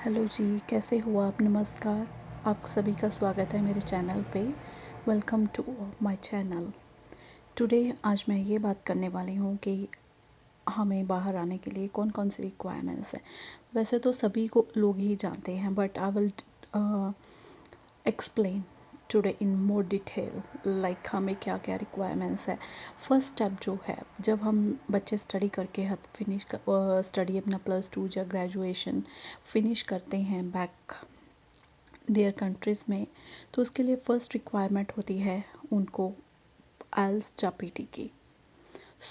Hello जी, कैसे हो आप? नमस्कार। आप सभी का स्वागत है मेरे चैनल पे। Welcome to my channel. Today आज मैं ये बात करने वाली हूँ कि हमें बाहर आने के लिए कौन कौन सी रिक्वायरमेंट्स है। वैसे तो सभी को लोग ही जानते हैं, but I will explain today in more detail, like हमें क्या क्या रिक्वायरमेंट्स है। फर्स्ट स्टेप जो है, जब हम बच्चे स्टडी करके स्टडी अपना +2 या ग्रेजुएशन फिनिश करते हैं बैक देयर कंट्रीज़ में, तो उसके लिए फ़र्स्ट रिक्वायरमेंट होती है उनको आइल्स या पीटी की।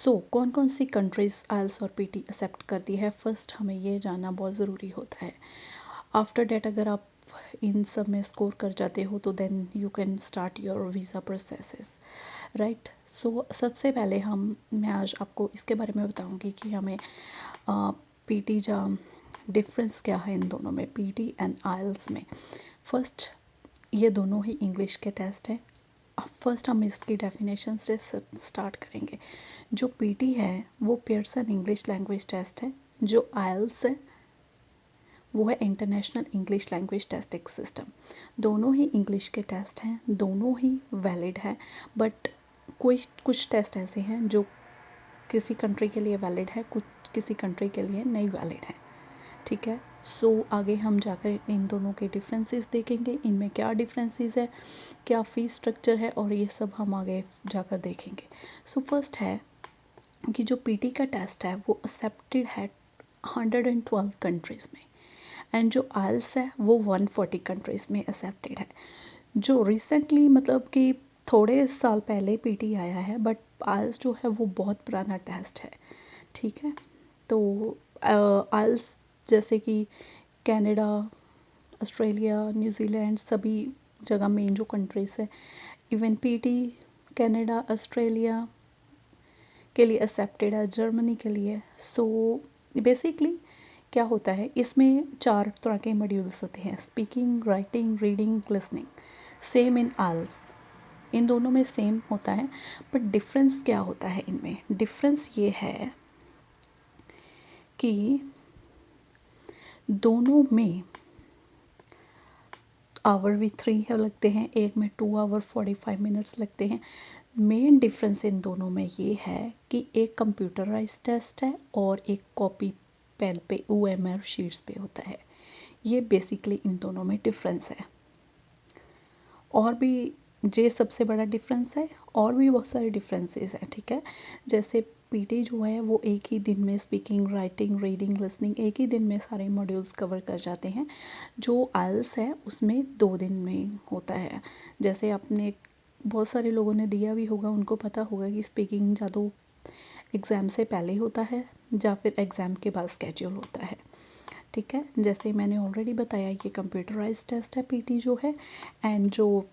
कौन कौन सी कंट्रीज़ आइल्स और पीटी एक्सेप्ट करती है, फर्स्ट हमें ये जानना बहुत ज़रूरी होता है। आफ्टर डेट अगर आप इन सब में स्कोर कर जाते हो तो then you can start your visa processes, right. सबसे पहले मैं आज आपको इसके बारे में बताऊंगी कि हमें पीटी या डिफरेंस क्या है इन दोनों में, पीटी एंड आइल्स में। फर्स्ट, ये दोनों ही इंग्लिश के टेस्ट हैं। फर्स्ट हम इसकी डेफिनेशन से स्टार्ट करेंगे। जो पीटी है वो पियर्सन इंग्लिश लैंग्वेज टेस्ट है। जो आइल्स है वो है international English language testing system. दोनों ही इंग्लिश के टेस्ट हैं, दोनों ही वैलिड हैं, बट कुछ टेस्ट ऐसे हैं जो किसी कंट्री के लिए वैलिड है, कुछ किसी कंट्री के लिए नहीं वैलिड है, ठीक है। आगे हम जाकर इन दोनों के डिफरेंसेस देखेंगे, इनमें क्या डिफरेंसेस है, क्या फ़ीस स्ट्रक्चर है, और ये सब हम आगे जाकर देखेंगे। फर्स्ट है कि जो पीटी का टेस्ट है वो एक्सेप्टेड है 112 कंट्रीज़ में, एंड जो आइल्स है वो 140 कंट्रीज़ में एक्सेप्टेड है। जो रिसेंटली मतलब कि थोड़े साल पहले पीटी आया है, बट आइल्स जो है वो बहुत पुराना टेस्ट है, ठीक है। तो आइल्स जैसे कि कनाडा, ऑस्ट्रेलिया, न्यूजीलैंड, सभी जगह मेन जो कंट्रीज़ है, इवन पीटी कनाडा ऑस्ट्रेलिया के लिए एक्सेप्टेड है, जर्मनी के लिए। बेसिकली क्या होता है, इसमें 4 तरह के मॉड्यूल्स होते हैं, speaking, writing, reading, listening. Same in IELTS, इन दोनों में सेम होता है, बट डिफरेंस क्या होता है इनमें? डिफरेंस ये है कि दोनों में आवर भी 3 है लगते हैं, एक में 2 आवर 45 मिनट्स लगते हैं। मेन डिफरेंस इन दोनों में ये है कि एक कंप्यूटराइज टेस्ट है और एक कॉपी पेन पे OMR शीट्स पे होता है। ये बेसिकली इन दोनों में डिफरेंस है। और भी ये सबसे बड़ा डिफरेंस है, और भी बहुत सारे डिफरेंसेस हैं, ठीक है। जैसे पीटी जो है वो एक ही दिन में स्पीकिंग, राइटिंग, रीडिंग, लिसनिंग एक ही दिन में सारे मॉड्यूल्स कवर कर जाते हैं। जो आइल्स है उसमें 2 दिन में होता है। जैसे आपने बहुत सारे लोगों ने दिया भी होगा, उनको पता होगा कि स्पीकिंग या तो एग्ज़ाम से पहले होता है या फिर एग्ज़ाम के बाद स्केड्यूल होता है, ठीक है। जैसे मैंने ऑलरेडी बताया, ये कंप्यूटराइज टेस्ट है पीटी जो है, एंड जो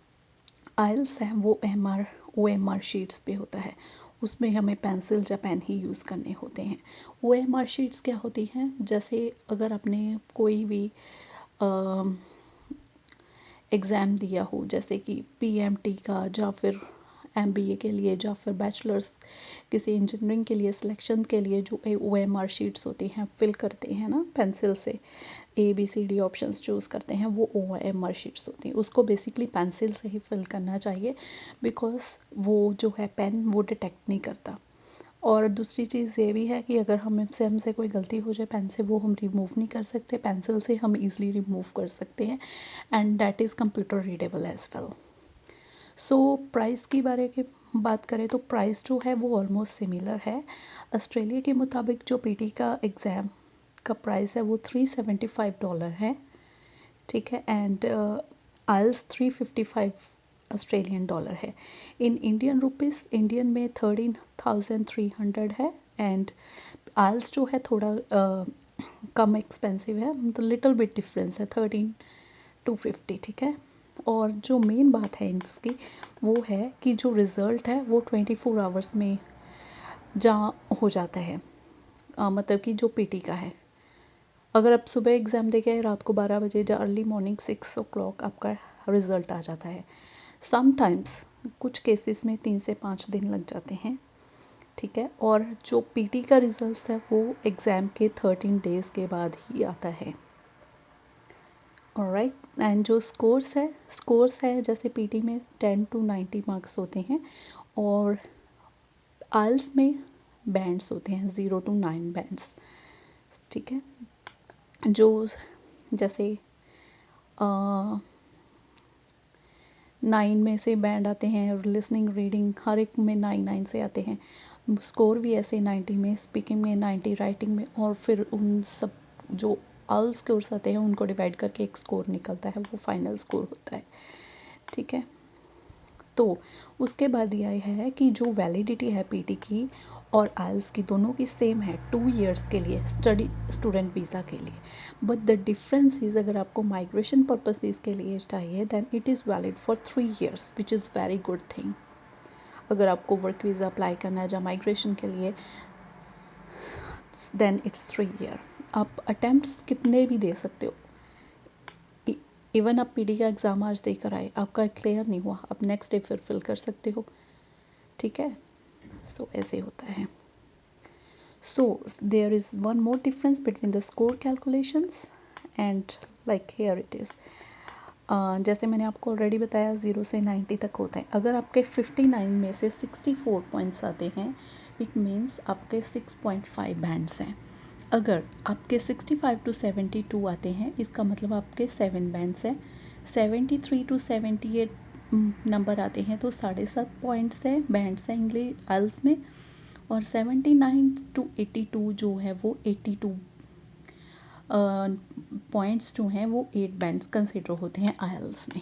आइल्स है वो OMR शीट्स पे होता है। उसमें हमें पेंसिल या पेन ही यूज़ करने होते हैं। OMR शीट्स क्या होती हैं? जैसे अगर आपने कोई भी एग्ज़ाम दिया हो, जैसे कि PMT का या फिर MBA के लिए या फिर बैचलर्स किसी इंजीनियरिंग के लिए सिलेक्शन के लिए जो OMR शीट्स होती हैं, फिल करते हैं ना पेंसिल से, ABCD ऑप्शंस चूज़ करते हैं, वो OMR शीट्स होती हैं। उसको बेसिकली पेंसिल से ही फिल करना चाहिए, बिकॉज वो जो है पेन वो डिटेक्ट नहीं करता। और दूसरी चीज़ ये भी है कि अगर हमसे कोई गलती हो जाए पेन से, वो हम रिमूव नहीं कर सकते, पेंसिल से हम इजीली रिमूव कर सकते हैं, and that is computer readable as well. Price की बात करें तो प्राइस जो है वो ऑलमोस्ट सिमिलर है। ऑस्ट्रेलिया के मुताबिक जो पीटी का एग्ज़ाम का प्राइस है वो $375 है, ठीक है, एंड आइल्स $355 है। इन इंडियन रुपीज़, इंडियन में 13,300 है, एंड आइल्स जो है थोड़ा कम एक्सपेंसिव है, तो लिटिल बिट डिफरेंस है, 13,250, ठीक है। और जो मेन बात है इसकी वो है कि जो रिज़ल्ट है वो 24 आवर्स में हो जाता है। मतलब कि जो पीटी का है, अगर आप सुबह एग्ज़ाम दे के आए, रात को 12 बजे या अर्ली मॉर्निंग 6 o'clock आपका रिज़ल्ट आ जाता है। समटाइम्स कुछ केसेस में 3 से 5 दिन लग जाते हैं, ठीक है। और जो पीटी का रिज़ल्ट है वो एग्ज़ाम के 13 डेज़ के बाद ही आता है। ऑलराइट। एंड जो स्कोर्स है जैसे पीटी में 10 to 90 मार्क्स होते हैं, और आल्स में बैंड्स होते हैं 0 to 9 बैंड्स। ठीक है, जो जैसे 9 में से बैंड आते हैं, और लिसनिंग रीडिंग हर एक में 9 से आते हैं। स्कोर भी ऐसे 90 में, स्पीकिंग में 90, राइटिंग में, और फिर उन सब जो ऑल स्कोर्स आते हैं उनको डिवाइड करके एक स्कोर निकलता है, वो फाइनल स्कोर होता है। ठीक है, तो उसके बाद यह है कि जो वैलिडिटी है पीटी की और आइल्स की, दोनों की सेम है 2 इयर्स के लिए, स्टूडेंट वीज़ा के लिए। बट द डिफरेंस इज़, अगर आपको माइग्रेशन पर्पसेस के लिए चाहिए then it is valid for 3 years, which is very good thing. अगर आपको वर्क वीज़ा अप्लाई करना है या माइग्रेशन के लिए, देन इट्स 3 ईयर। आप अटैम्प्ट्स कितने भी दे सकते हो, इवन आप पीडी का एग्ज़ाम आज देकर आए, आपका क्लियर नहीं हुआ, आप नेक्स्ट डे फिर फिल कर सकते हो। ठीक है, सो ऐसे होता है। So there is one more difference between the score calculations and like here it is. जैसे मैंने आपको ऑलरेडी बताया 0 से 90 तक होता है। अगर आपके 59 में से 64 पॉइंट्स आते हैं, इट मीन्स आपके 6.5 बैंड्स हैं। अगर आपके 65 to 72 आते हैं, इसका मतलब आपके 7 बैंड्स हैं। 73 to 78 नंबर आते हैं तो 7.5 पॉइंट्स है, बैंड्स हैं इंग्लिश आइल्स में। और 79 to 82 जो है वो 82 पॉइंट्स जो हैं वो 8 बैंड्स कंसिडर होते हैं आइल्स में।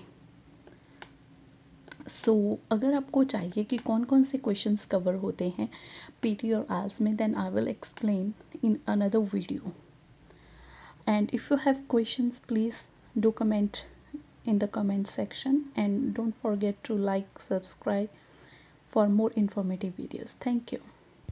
सो अगर आपको चाहिए कि कौन कौन से क्वेश्चंस कवर होते हैं पीटी और आइल्स में, then I will explain in another video. And if you have questions, please do comment in the comment section, and don't forget to like, subscribe for more informative videos. Thank you.